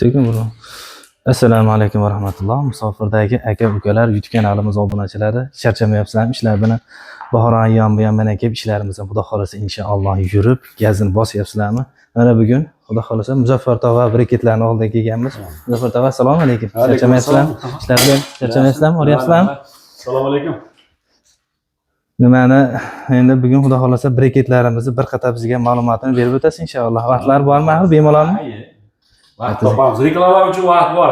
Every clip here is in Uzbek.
Sekin buni. Assalomu alaykum va rahmatulloh. Musofirdagi aka-ukalar, YouTube kanalimiz obunachilari, charchamayapsizlarmi ishlar bilan? Bahor ayyom bu ham mana kelib ishlarimiz xudo xolasa inshaalloh yurib, gazini bosyapsizlarmi? Mana bugun xudo xolasa Muzaffar tog'a briketlarni oldiga kelganmiz. Muzaffar tog'a assalomu alaykum. Charchamayapsizlarmi? Ishlar bilan charchamayapsizlarmi? Oryapsizlarmi? Assalomu alaykum. Nimani endi bugun xudo xolasa briketlarimizni bir qator bizga ma'lumotini berib o'tasiz inshaalloh. Vaqtlar bormi? Bemalolmi? Vaqt topamiz. Reklama uchun vaqt bor.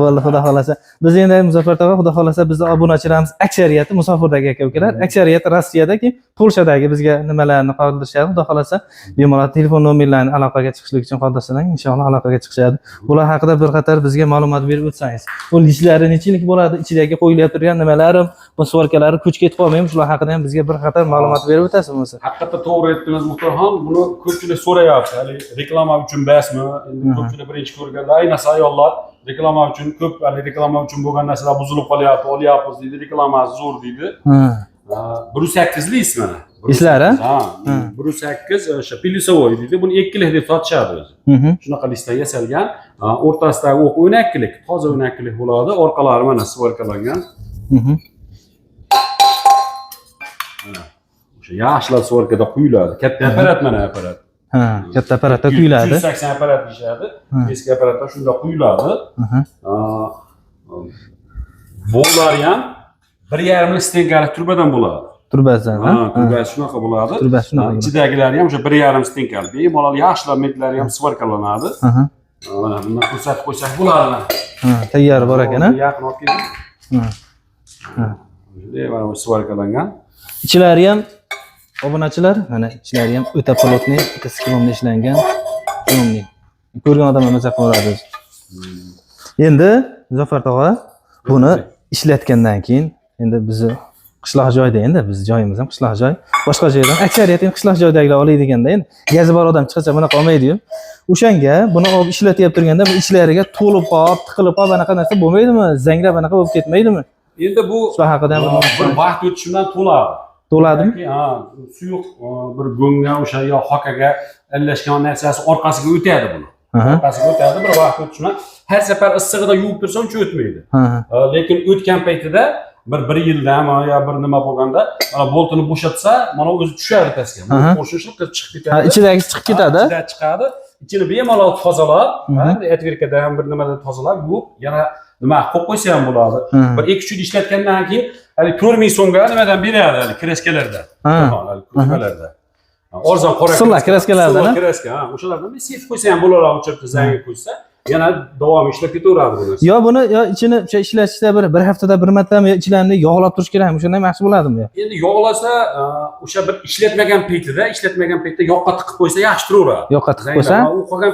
Bo'ldi, xudo xolasa. Biz endi Muzaffar tog'a xudo xolasa bizning obunachilarimiz aksariyati musofirdagi aka-ukalar, aksariyati Rossiyadagi, Polshadagi bizga nimalarni qoldirishadi. Xudo xolasa bemalol telefon nomerlarini aloqaga chiqishlik uchun qoldirsalar, inshaalloh aloqaga chiqishadi. Bular haqida bir qator bizga ma'lumot berib o'tsangiz. Bu lishlari nechilik bo'ladi, ichidagi qo'yilib turgan nimalari, bu svorkalari ko'chib ketib qolmaymi? Shular haqida ham bizga bir qator ma'lumot berib o'tasiz bo'lsa. Haqiqatda to'g'ri aytdingiz Muhtarxon. Buni ko'pchilik so'rayapti. Hali reklama uchun emasmi? Endi ko'pchilik birinchi ko'rganlar, ayniqsa ayollar reklama uchun ko'p, hali reklama uchun bo'lgan narsalar buzilib qolyapti, olyapmiz deydi, reklama zo'r deydi. 1.8 lis mana. Lislari? Ha, 1.8 o'sha Pilisovoy deydi. Buni 2lik deb sotishadi o'zi. Shunaqa lisdan yasalgan, o'rtasidagi o'q 12lik, toza 12lik bo'ladi. Orqalari mana svorkalangan. O'sha yaxshilab svorkada quyiladi. Katta apparat mana apparat. Katta apparatda quyiladi. 180 apparat ishadi. Eski apparatda shunda quyiladi. Bo'llari ham 1.5 stenkali turbadan bo'ladi. Turbasidan, ha? Turbasi shunaqa bo'ladi. Turbasi shunaqa. Ichidagilari ham o'sha 1.5 stenkali. Bemalol yaxshilab metlari ham svorkalanadi. Mana bundan ko'rsatib qo'ysak bo'ladi. Tayyor bor ekan, ha? Yaqin olib keling. Mana bu svorkalangan. Ichlari ham obunachilar, mana ichlari ham o'ta plotniy, o'ta sklonli ishlangan. Sklonli. Ko'rgan odamlar maza qiladi. Endi Muzaffar tog'a buni ishlatgandan keyin endi bizni qishloq joyda, endi biz joyimiz ham qishloq joy. Boshqa joydan aksariyat ham qishloq joydagilar oladigan-da, endi gazi bor odam chiqsa bunaqa olmaydi-yu. O'shanga buni olib ishlatyap turganda bu ichlariga to'lib qolib, tiqilib qolib, anaqa narsa bo'lmaydimi? Zangrab anaqa bo'lib ketmaydimi? Endi bu shular haqida ham bir vaqt o'tishi bilan to'ladi. To'ladimi? Ha, suyuq bir go'ngga o'sha yo xokaga aralashgan narsasi orqasiga o'tadi buni. Orqasiga o'tadi, bir vaqt o'tishi bilan har safar issig'ida yuvib tursa uncha o'tmaydi. Lekin o'tgan paytida bir yildan yo bir nima bo'lganda mana boltini bo'shatsa, mana o'zi tushadi pastga. Mana qo'shishib chiqib ketadi. Ichidagi chiqib ketadi. Ichidan chiqadi. Ichini bemalol tozalab, atverkada ham bir nimada tozalab, yuvib, yana nima qo'yib qo'ysa ham bo'ladi. Bir 2-3 yil ishlatgandan keyin hali 4000 so'mga nimadan beradi, hali kreskalarda. Kreskalarda. Arzon qora kreskalardan. Kreska, ha, o'shalardan bir sef qo'ysa ham bo'ladi, o'chirib zangga qo'ysa, yana davom ishlab ketaveradi bu narsa. Yo buni yo ichini o'sha ishlatishda bir haftada bir martami ichilarini yog'lab turish kerakmi? O'shanda ham yaxshi bo'ladimi? Endi yog'lasa, o'sha bir ishlatmagan paytida yoqqa tiqib qo'ysa yaxshi turaveradi. Yoqqa tiqib qo'ysa,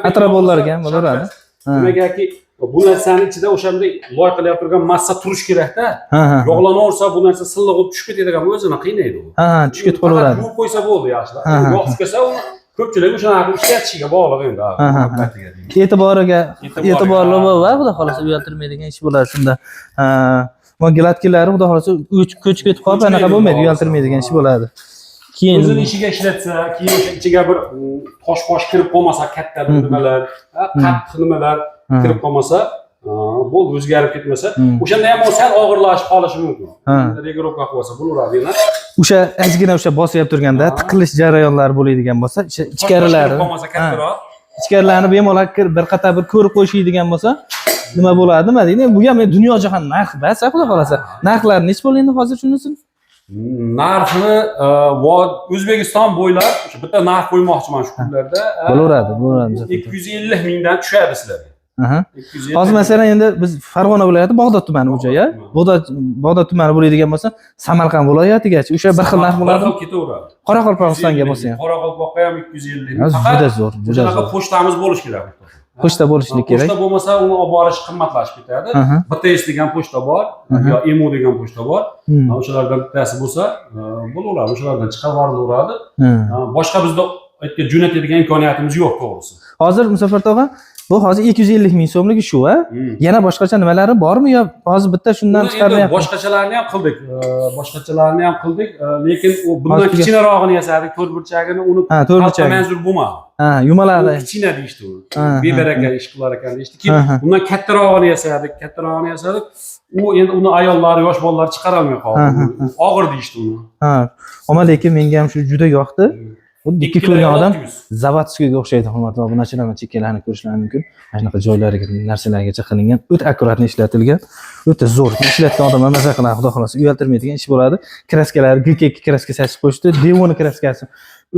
atroflarga ham bo'laveradi. Nimagaki bu narsani ichida o'shanday loyiqalab turgan massa turish kerak-da. Yog'lanaversa bu narsa silliq bo'lib tushib ketadigan o'zini qiynaydi u. Tushib ketib qolaveradi. Yuvib qo'ysa bo'ldi yaxshilab. Yog'siz kelsa uni ko'pchilik o'shanaqa ishlatishiga bog'liq endi. E'tiborli va xudo xolasa uyaltirmaydigan ish bo'ladi shunda. Bu gladkilari xudo xolasa ko'chib ketib qolib anaqa bo'lmaydi, uyaltirmaydigan ish bo'ladi. Keyin o'zini ishiga ishlatsa, keyin o'sha ichiga bir tosh kirib qolmasa, katta bir nimalar, qattiq nimalar kirib qolmasa, bo'ldi, o'zgarib ketmasa, o'shanda ham sal og'irlashib qolishi mumkin. Regirovka qilsa bo'laveradi yana. O'sha ozgina o'sha bosyap turganda tiqilish jarayonlari bo'ladigan bo'lsa, ichkarilari qolmasa kattaroq. Ichkarilarni bemalol bir qator bir ko'rib qo'yishadigan bo'lsa, nima bo'ladi, nima deydi? Bu ham dunyo jahon narx-da, xudo xolasa. Narxlar nech bo'ldi endi hozir shunisi? Narxini O'zbekiston bo'ylab o'sha bitta narx qo'ymoqchiman shu kunlarda. Bo'laveradi. 250 mingdan tushadi sizlarga. Hozir masalan endi biz Farg'ona viloyati Bog'dod tumani bo'yicha, Bog'dod tumani bo'ladigan bo'lsa, Samarqand viloyatigacha o'sha bir xil narx bo'ladi. Ketaveradi. Qoraqalpog'istonga bo'lsa ham. Qoraqalpoqqa ham 250 ming. Juda zo'r, juda zo'r. Pochtamiz bo'lishi kerak. Pochta bo'lishlik kerak. Pochta bo'lmasa, uni olib borish qimmatlashib ketadi. BTS degan pochta bor, yo EMO degan pochta bor. O'shalardan bittasi bo'lsa, bo'laveradi, o'shalardan chiqarib yuborilaveradi. Boshqa bizda aytga jo'natadigan imkoniyatimiz yo'q, to'g'risi. Hozir Muzaffar tog'a Bu hozir 250 ming so'mligi shu, a? Yana boshqacha nimalari bormi yo hozir bitta shundan chiqaryapmiz? Boshqachalarni ham qildik. Boshqachalarni ham qildik, lekin u bundan kichikroqini yasadik, to'rt burchagini uni to'rtburchak manzur bo'lmadi. Ha, yumaladi. Kichkina deyishdi u. Bebaraka ish qilar ekan deyishdi. Keyin bundan kattarog'ini yasadik. U endi uni ayollar, yosh bolalar chiqara olmay qoldi. Og'ir deyishdi uni. Ha. Ammo lekin menga ham shu juda yoqdi. Xuddi ikki ko'rgan odam zavodskiga o'xshaydi, hurmatli obunachilar. Mana chekkalarni ko'rishlari mumkin. Mana shunaqa joylariga, narsalargacha qilingan, o'ta akkuratni ishlatilgan, o'ta zo'r. Ishlatgan odamlar maza qiladi, xudo xolasa, uyaltirmaydigan ish bo'ladi. Kraskalar, GK kraska sachib qo'yishdi, Devon kraskasi.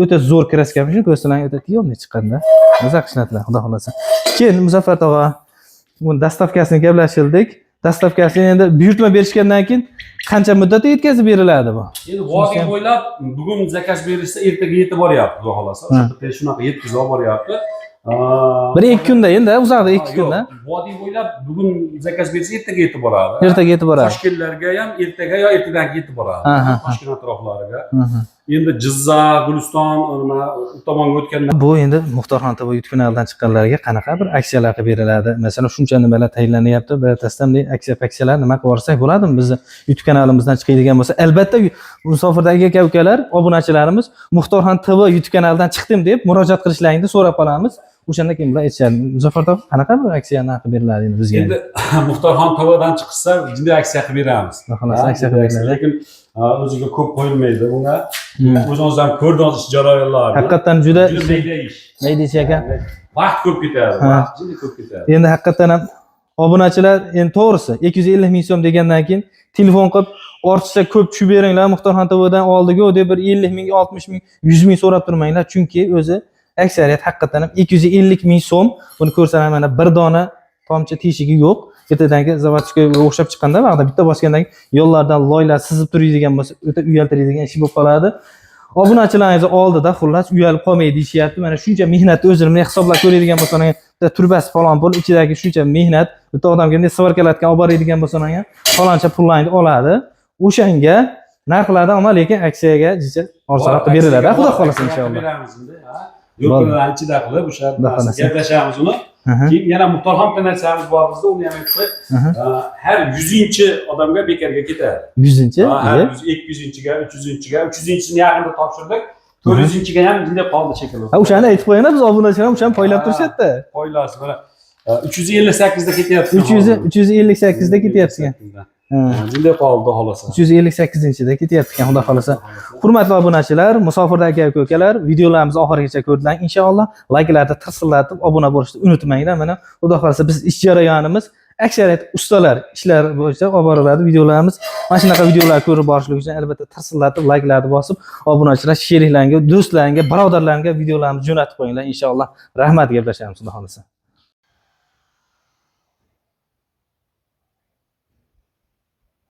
O'ta zo'r kraskamish, ko'rsalar o'ta tiyomli chiqqanda. Maza qilishadilar, xudo xolasa. Keyin Muzaffar tog'a, bu dastavkasini gaplashildik. Dastavkasini endi buyurtma berishgandan keyin qancha muddatda yetkazib beriladi bu? Endi vodiy bo'ylab bugun zakaz berilsa, ertaga yetib boryapti, xudo xolasa. O'sha bitta shunaqa yetkazib boryapti. 1-2 kunda endi, uzoqda 2 kunda. Vodiy bo'ylab bugun zakaz bersa, ertaga yetib boradi. Ertaga yetib boradi. Toshkentlarga ham ertaga yo ertadan yetib boradi. Toshkent atroflariga. Endi Jizzax, Guliston, u tomonga o'tganda bu endi Muxtorxon TV YouTube kanalidan chiqqanlarga qanaqa bir aksiyalar qilib beriladi? Masalan, shuncha nimalar tayinlanyapti, bir tasdan aksiyalar nima qilib yuborsak bo'ladimi? Bizni YouTube kanalimizdan chiqadigan bo'lsa, albatta musofirdagi aka-ukalar, obunachilarimiz Muxtorxon TV YouTube kanalidan chiqdim deb murojaat qilishlaringni so'rab qolamiz. O'shanda kim bilan aytishadi? Muzaffar tog' qanaqa bir aksiyalar qilib beriladi endi bizga? Endi Muxtorxon TVdan chiqsa, jinday aksiya qilib beramiz. Xolos, aksiya qilib beriladi. Lekin o'ziga ko'p qo'yilmaydi bunga. O'zingiz ham ko'rdingiz ish jarayonlarini. Haqiqatan juda ish. nima deysiz ekan? Vaqt ko'p ketadi, vaqt juda ko'p ketadi. Endi haqiqatan ham obunachilar, endi to'g'risi 250 ming so'm degandan keyin telefon qilib ortiqcha ko'p tushib beringlar, Muxtorxon TVdan oldiku deb bir 50 ming, 60 ming, 100 ming so'rab turmanglar, chunki o'zi aksariyat haqiqatan ham 250 ming so'm. Buni ko'rsalar mana bir dona tomchi teshigi yo'q. Ketidangi zavodskiga o'xshab chiqqanda vaqtda bitta bosgandan yo'llardan loylar sizib turadigan bo'lsa, o'ta uyaltiradigan ish bo'lib qoladi. Obunachilaringiz oldida xullas uyalib qolmay deyishyapti. Mana shuncha mehnatni o'zini hisoblab ko'radigan bo'lsangiz, bitta turbasi falon pul, ichidagi shuncha mehnat, bitta odamga bunday svarkalatgan olib boradigan bo'lsangiz, faloncha pullarni oladi. O'shanga narxlarda ammo lekin aksiyaga jicha orzaroq beriladi. Xudo xolasa inshaalloh. Yo'llarni ichida qilib o'sha gaplashamiz uni. Keyin yana Muxtorxon narsamiz bor bizda, uni ham aytib, har 100-odamga bekarga ketadi. 100-chi? Har 200-ga, 300-ga, 300-sini yaqinda topshirdik. 400-ga ham bunday qoldi shekilli. O'shani aytib qo'yinglar, biz obunachilar o'shani poylab turishadi-da. Poylasi mana 358 da ketyapti. 358 da ketyapti. Bunday qoldi xolasa. 358-da ketyapti ekan, xudo xolasa. Hurmatli obunachilar, musofirdagi aka-ukalar, videolarimizni oxirigacha ko'rdilar. Inshaalloh layklarni tirsillatib obuna bo'lishni unutmanglar. Mana xudo xolasa biz ish jarayonimiz aksariyat ustalar ishlar bo'yicha olib boriladi videolarimiz. Mana shunaqa videolar ko'rib borishlik uchun albatta tirsillatib layklarni bosib, obunachilar, sheriklarga, do'stlaringga, birodarlaringga videolarimizni jo'natib qo'yinglar inshaalloh. Rahmat, gaplashamiz xudo xolasa.